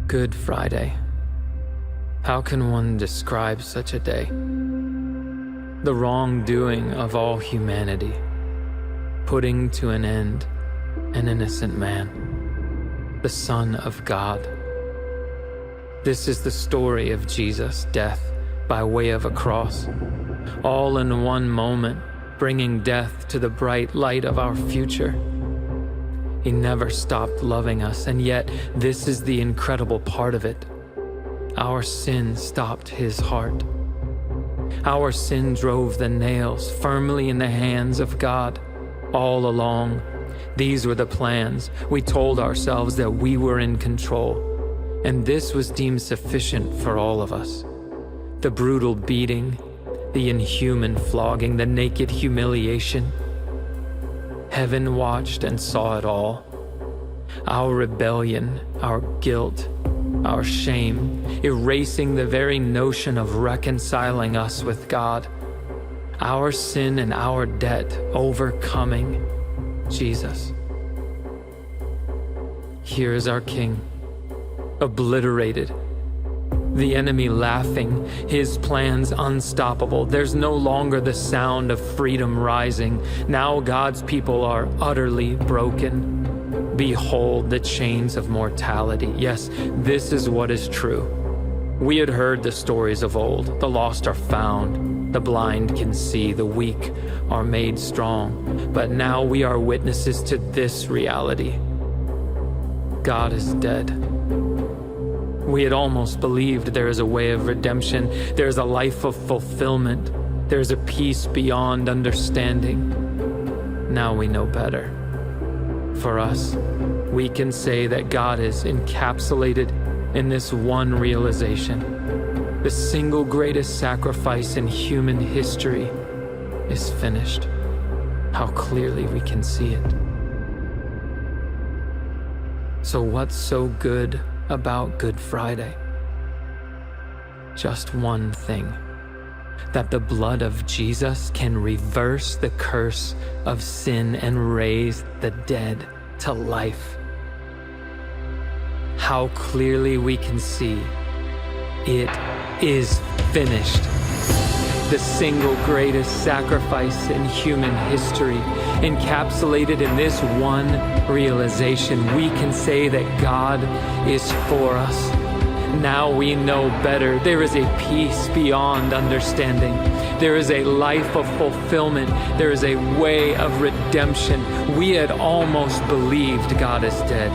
Good Friday. How can one describe such a day? The wrongdoing of all humanity, putting to an end an innocent man, the Son of God. This is the story of Jesus' death by way of a cross, all in one moment, bringing death to the bright light of our future. He never stopped loving us, and yet this is the incredible part of it. Our sin stopped his heart. Our sin drove the nails firmly in the hands of God. All along, these were the plans. We told ourselves that we were in control, and this was deemed sufficient for all of us. The brutal beating, the inhuman flogging, the naked humiliation. Heaven watched and saw it all. Our rebellion, our guilt, our shame, erasing the very notion of reconciling us with God. Our sin and our debt overcoming Jesus. Here is our King, obliterated. The enemy laughing, his plans unstoppable. There's no longer the sound of freedom rising. Now God's people are utterly broken. Behold the chains of mortality. Yes, this is what is true. We had heard the stories of old. The lost are found, the blind can see, the weak are made strong. But now we are witnesses to this reality. God is dead. We had almost believed there is a way of redemption. There is a life of fulfillment. There is a peace beyond understanding. Now we know better. For us, we can say that God is encapsulated in this one realization. The single greatest sacrifice in human history is finished. How clearly we can see it. So what's so good about Good Friday? Just one thing: that the blood of Jesus can reverse the curse of sin and raise the dead to life. How clearly we can see it is finished. The single greatest sacrifice in human history, encapsulated in this one realization. We can say that God is for us. Now we know better. There is a peace beyond understanding. There is a life of fulfillment. There is a way of redemption. We had almost believed God is dead,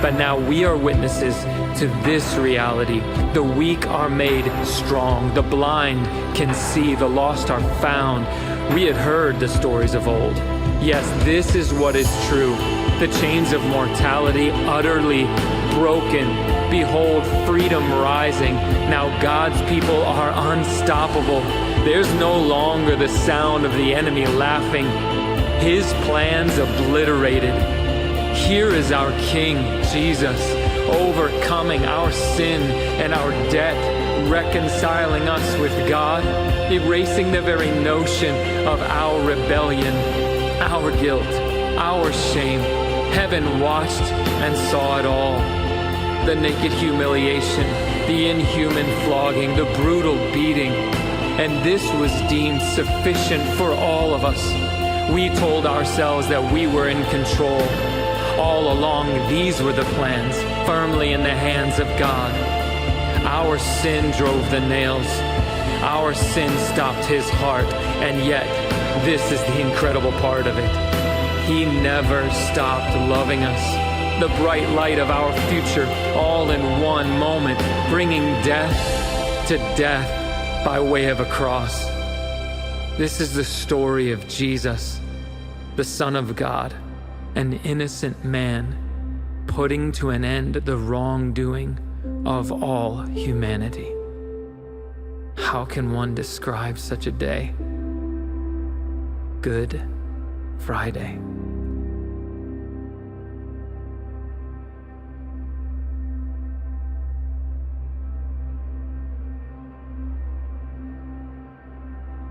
but now we are witnesses to this reality. The weak are made strong. The blind can see. The lost are found. We had heard the stories of old. Yes, this is what is true. The chains of mortality utterly broken. Behold, freedom rising. Now God's people are unstoppable. There's no longer the sound of the enemy laughing. His plans obliterated. Here is our King, Jesus, overcoming our sin and our debt, reconciling us with God, erasing the very notion of our rebellion, our guilt, our shame. Heaven watched and saw it all. The naked humiliation, the inhuman flogging, the brutal beating. And this was deemed sufficient for all of us. We told ourselves that we were in control. All along, these were the plans, firmly in the hands of God. Our sin drove the nails. Our sin stopped his heart. And yet, this is the incredible part of it. He never stopped loving us. The bright light of our future, all in one moment, bringing death to death by way of a cross. This is the story of Jesus, the Son of God, an innocent man, putting to an end the wrongdoing of all humanity. How can one describe such a day? Good Friday.